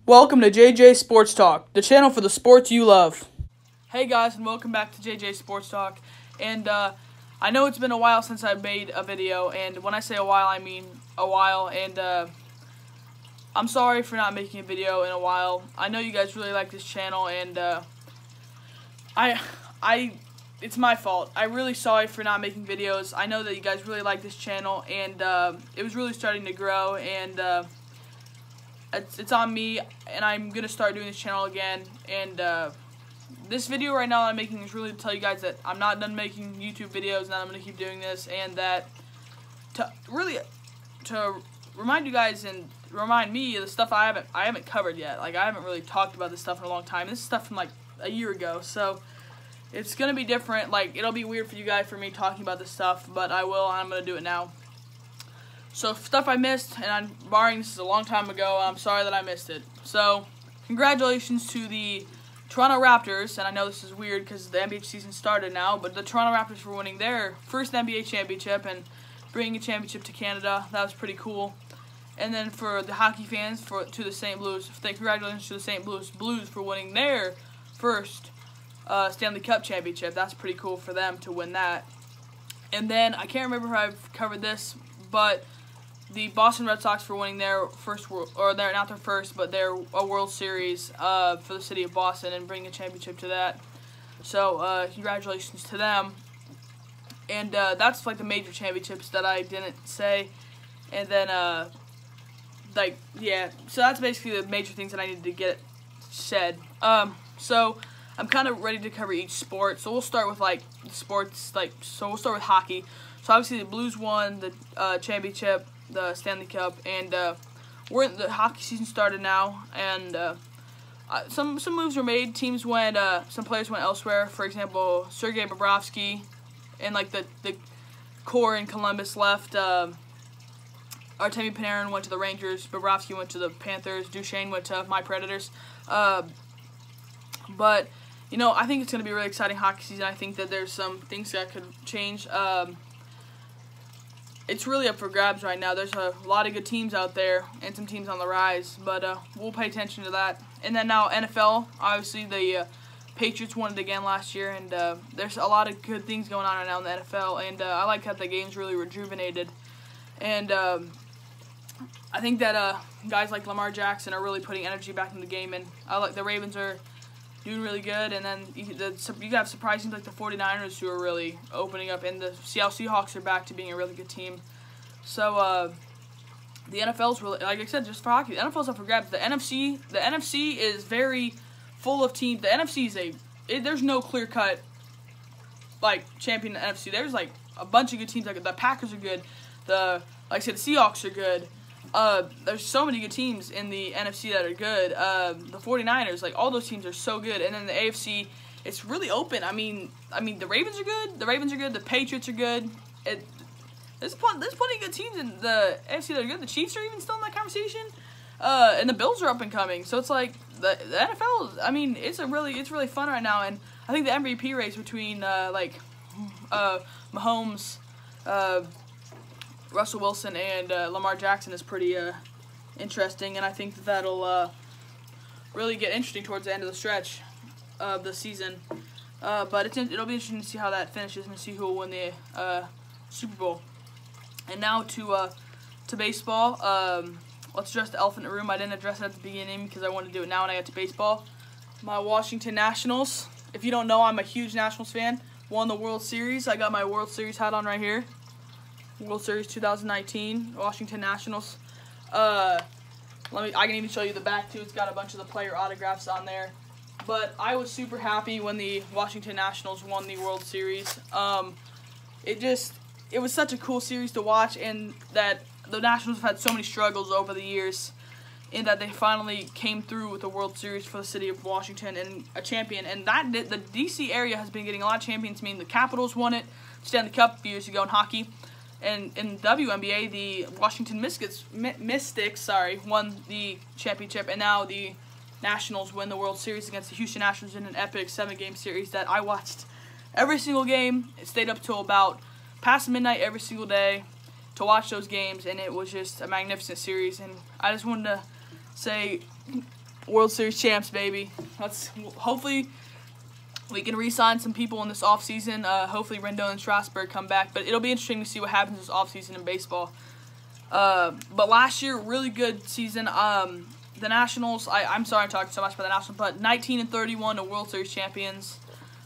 Welcome to JJ Sports Talk, the channel for the sports you love. Hey guys, and welcome back to JJ Sports Talk. And I know it's been a while since I made a video, and when I say a while, I mean a while. And I'm sorry for not making a video in a while. I know you guys really like this channel, and it's my fault. I'm really sorry for not making videos. I know that you guys really like this channel, and it was really starting to grow, and it's on me, and I'm gonna start doing this channel again. And this video right now that I'm making is really to tell you guys that I'm not done making YouTube videos, and that I'm gonna keep doing this, and that to remind you guys and remind me of the stuff I haven't covered yet. Like, I haven't really talked about this stuff in a long time. This is stuff from like a year ago, so it's gonna be different. Like, it'll be weird for you guys for me talking about this stuff, but I'm gonna do it now. So, stuff I missed, and I'm barring this is a long time ago, I'm sorry that I missed it. So, congratulations to the Toronto Raptors, and I know this is weird because the NBA season started now, but the Toronto Raptors for winning their first NBA championship and bringing a championship to Canada. That was pretty cool. And then for the hockey fans, to the St. Louis, congratulations to the St. Louis Blues for winning their first Stanley Cup championship. That's pretty cool for them to win that. And then, I can't remember if I've covered this, but the Boston Red Sox for winning their first, they're not their first, but their World Series for the city of Boston and bringing a championship to that. So, congratulations to them. And that's like the major championships that I didn't say. And then, so that's basically the major things that I needed to get said. So I'm kind of ready to cover each sport. So we'll start with like the sports, so we'll start with hockey. So obviously the Blues won the championship, the Stanley Cup, and the hockey season started now, and some moves were made. Teams went, some players went elsewhere. For example, Sergei Bobrovsky and like the core in Columbus left. Artemi Panarin went to the Rangers. Bobrovsky went to the Panthers. Duchesne went to my Predators. But you know, I think it's going to be a really exciting hockey season. I think that there's some things that could change. It's really up for grabs right now. There's a lot of good teams out there and some teams on the rise, but we'll pay attention to that. And then now NFL, obviously the Patriots won it again last year, and there's a lot of good things going on right now in the NFL, and I like how the game's really rejuvenated. And I think that guys like Lamar Jackson are really putting energy back in the game, and I like the Ravens are doing really good, and then you have surprising teams like the 49ers who are really opening up, and the Seattle Seahawks are back to being a really good team. So the NFL's really, like I said, just for hockey, the NFL's up for grabs. The NFC is very full of teams. The NFC is there's no clear-cut like champion in the NFC. There's like a bunch of good teams. Like the Packers are good. Like I said, the Seahawks are good. There's so many good teams in the NFC that are good. The 49ers, like, all those teams are so good. And then the AFC, it's really open. I mean, the Ravens are good. The Patriots are good. There's plenty of good teams in the AFC that are good. The Chiefs are even still in that conversation. And the Bills are up and coming. So it's like the NFL. I mean, it's really fun right now. And I think the MVP race between Mahomes, Russell Wilson, and Lamar Jackson is pretty interesting, and I think that'll really get interesting towards the end of the stretch of the season. But it'll be interesting to see how that finishes and see who will win the Super Bowl. And now to baseball. Let's address the elephant in the room. I didn't address it at the beginning because I wanted to do it now when I got to baseball. My Washington Nationals. If you don't know, I'm a huge Nationals fan. Won the World Series. I got my World Series hat on right here. World Series 2019, Washington Nationals. I can even show you the back too. It's got a bunch of the player autographs on there. But I was super happy when the Washington Nationals won the World Series. It was such a cool series to watch, and that the Nationals have had so many struggles over the years, in that they finally came through with the World Series for the city of Washington and a champion. And the D.C. area has been getting a lot of champions. I mean, the Capitals won it, Stanley Cup a few years ago in hockey. And in WNBA, the Washington Mystics won the championship, and now the Nationals win the World Series against the Houston Astros in an epic 7-game series that I watched every single game. It stayed up till about past midnight every single day to watch those games, and it was just a magnificent series. And I just wanted to say World Series champs, baby. Hopefully we can re-sign some people in this offseason. Hopefully Rendon and Strasburg come back. But it'll be interesting to see what happens this offseason in baseball. But last year, really good season. The Nationals, I'm sorry I'm talking so much about the Nationals, but 19-31, the World Series champions.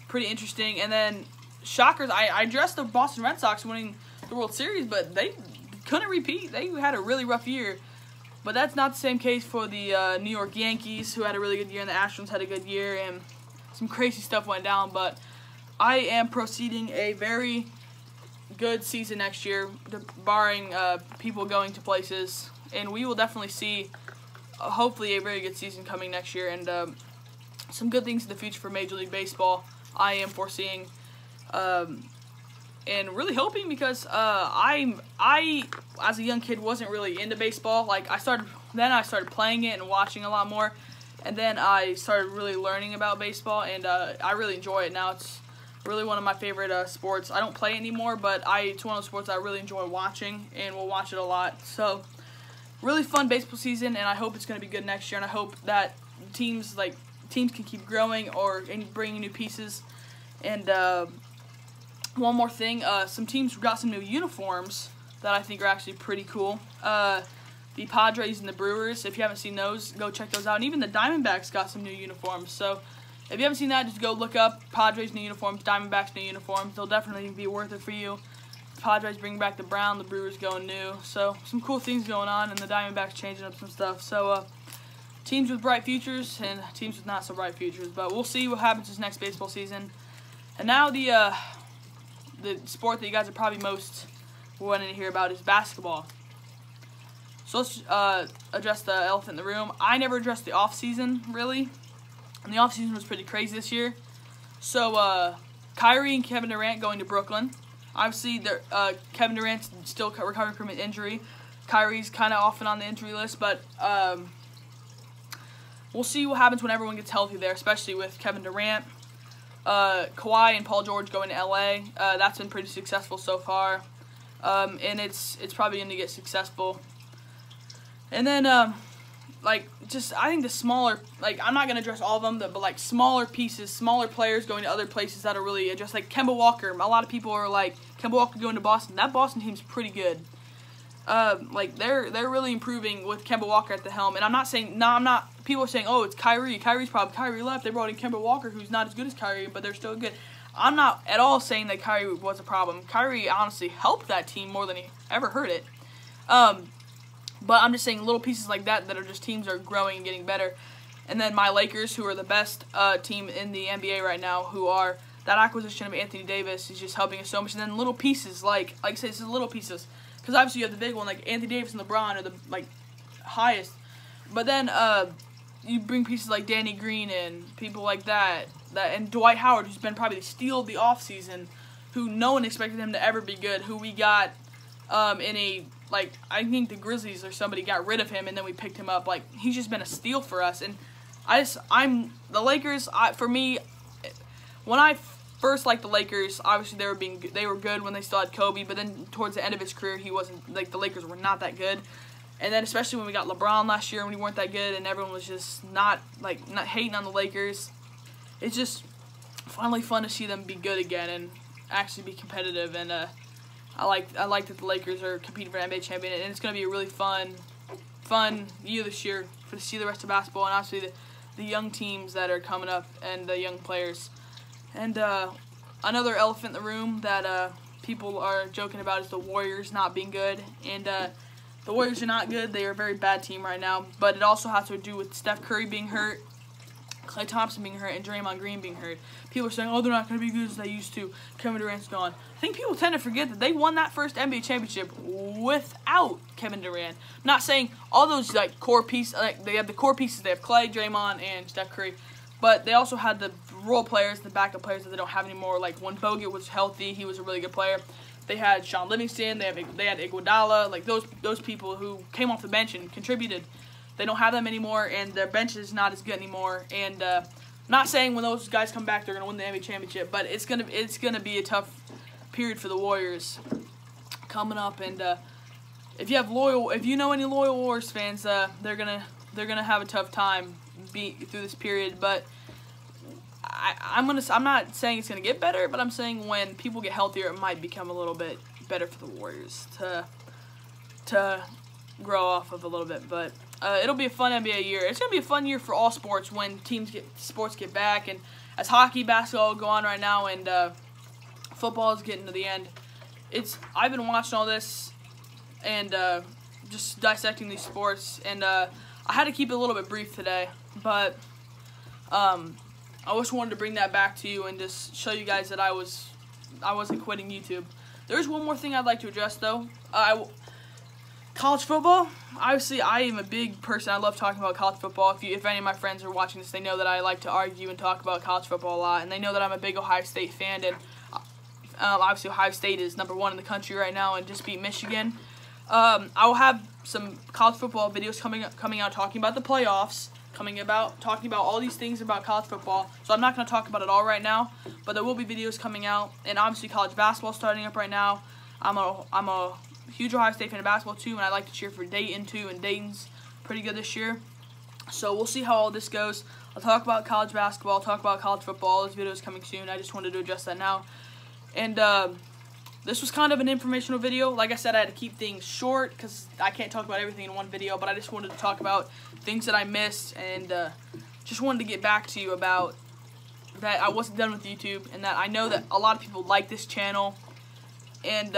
Pretty interesting. And then, shockers, I addressed the Boston Red Sox winning the World Series, but they couldn't repeat. They had a really rough year. But that's not the same case for the New York Yankees, who had a really good year, and the Astros had a good year, and some crazy stuff went down. But I am proceeding a very good season next year, barring people going to places, and we will definitely see hopefully a very good season coming next year, and some good things in the future for Major League Baseball. I am foreseeing, and really hoping, because I as a young kid wasn't really into baseball. Like I started playing it and watching a lot more, and then I started really learning about baseball, and I really enjoy it now. It's really one of my favorite sports. I don't play anymore, but it's one of those sports I really enjoy watching, and will watch it a lot. So, really fun baseball season, and I hope it's going to be good next year, and I hope that teams can keep growing and bringing new pieces. And one more thing, some teams got some new uniforms that I think are actually pretty cool. The Padres and the Brewers, if you haven't seen those, go check those out. And even the Diamondbacks got some new uniforms. So if you haven't seen that, just go look up Padres new uniforms, Diamondbacks new uniforms. They'll definitely be worth it for you. The Padres bring back the brown, the Brewers going new. So some cool things going on, and the Diamondbacks changing up some stuff. So teams with bright futures and teams with not so bright futures. But we'll see what happens this next baseball season. And now the sport that you guys are probably most wanting to hear about is basketball. So let's address the elephant in the room. I never addressed the off-season, really. And the off-season was pretty crazy this year. So Kyrie and Kevin Durant going to Brooklyn. Obviously, Kevin Durant's still recovering from an injury. Kyrie's kind of off and on the injury list, but we'll see what happens when everyone gets healthy there, especially with Kevin Durant. Kawhi and Paul George going to LA. That's been pretty successful so far, and it's probably going to get successful. And then I think the smaller, I'm not going to address all of them, but smaller pieces, smaller players going to other places that are really just like Kemba Walker. A lot of people are like, Kemba Walker going to Boston. That Boston team's pretty good. They're really improving with Kemba Walker at the helm. And I'm not saying, people are saying, oh, it's Kyrie. Kyrie's problem. Kyrie left. They brought in Kemba Walker, who's not as good as Kyrie, but they're still good. I'm not at all saying that Kyrie was a problem. Kyrie honestly helped that team more than he ever hurt it. But I'm just saying little pieces like that are just teams are growing and getting better. And then my Lakers, who are the best team in the NBA right now, that acquisition of Anthony Davis is just helping us so much. And then little pieces, like I said, this is little pieces. Because obviously you have the big one, like Anthony Davis and LeBron are the highest. But then you bring pieces like Danny Green and people like that, and Dwight Howard, who's been probably the steal of the offseason, who no one expected him to ever be good, who we got I think the Grizzlies or somebody got rid of him and then we picked him up. He's just been a steal for us. And the Lakers, for me, when I first liked the Lakers, obviously they were good when they still had Kobe, but then towards the end of his career, he wasn't, the Lakers were not that good. And then especially when we got LeBron last year and we weren't that good and everyone was just not hating on the Lakers. It's just finally fun to see them be good again and actually be competitive. And I like that the Lakers are competing for an NBA champion, and it's going to be a really fun year this year to see the rest of basketball and obviously the young teams that are coming up and the young players. And another elephant in the room that people are joking about is the Warriors not being good. And the Warriors are not good. They are a very bad team right now. But it also has to do with Steph Curry being hurt, Klay Thompson being hurt, and Draymond Green being hurt. People are saying, oh, they're not going to be good as they used to. Kevin Durant's gone. I think people tend to forget that they won that first NBA championship without Kevin Durant. I'm not saying all those core pieces. They have the core pieces. They have Klay, Draymond, and Steph Curry. But they also had the role players, the backup players that they don't have anymore. Like when Bogut was healthy, he was a really good player. They had Sean Livingston. They had Iguodala. Those people who came off the bench and contributed. They don't have them anymore, and their bench is not as good anymore. And not saying when those guys come back they're going to win the NBA championship, but it's gonna be a tough period for the Warriors coming up. And if you know any loyal Warriors fans, they're gonna have a tough time through this period, but I'm not saying it's gonna get better, but I'm saying when people get healthier, it might become a little bit better for the Warriors to grow off of a little bit. But it'll be a fun NBA year. It's gonna be a fun year for all sports when sports get back, and as hockey, basketball go on right now, and football is getting to the end. I've been watching all this and just dissecting these sports, and I had to keep it a little bit brief today, but I just wanted to bring that back to you and just show you guys that I wasn't quitting YouTube. There's one more thing I'd like to address though. College football. Obviously, I am a big person. I love talking about college football. If any of my friends are watching this, they know that I like to argue and talk about college football a lot, and they know that I'm a big Ohio State fan. And obviously, Ohio State is #1 in the country right now and just beat Michigan. I will have some college football videos coming out talking about the playoffs, talking about all these things about college football. So I'm not going to talk about it all right now, but there will be videos coming out, and obviously college basketball starting up right now. I'm a huge Ohio State fan of basketball too, and I like to cheer for Dayton too, and Dayton's pretty good this year. So we'll see how all this goes. I'll talk about college basketball, I'll talk about college football. This video is coming soon. I just wanted to address that now. And this was kind of an informational video. Like I said, I had to keep things short because I can't talk about everything in one video, but I just wanted to talk about things that I missed, and just wanted to get back to you about that I wasn't done with YouTube, and that I know that a lot of people like this channel, and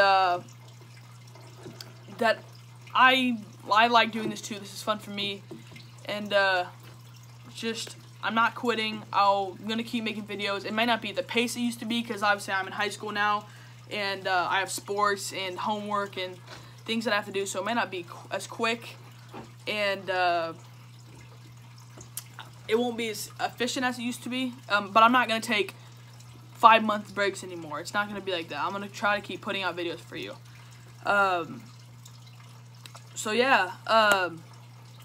that I like doing this too. This is fun for me, and I'm not quitting. I'm going to keep making videos. It might not be at the pace it used to be because obviously I'm in high school now, and I have sports and homework and things that I have to do, so it might not be as quick, and it won't be as efficient as it used to be, but I'm not going to take 5-month breaks anymore. It's not going to be like that. I'm going to try to keep putting out videos for you. So yeah,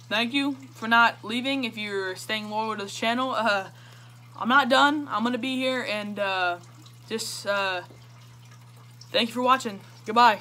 thank you for not leaving. If you're staying loyal to this channel, I'm not done. I'm going to be here, and just thank you for watching. Goodbye.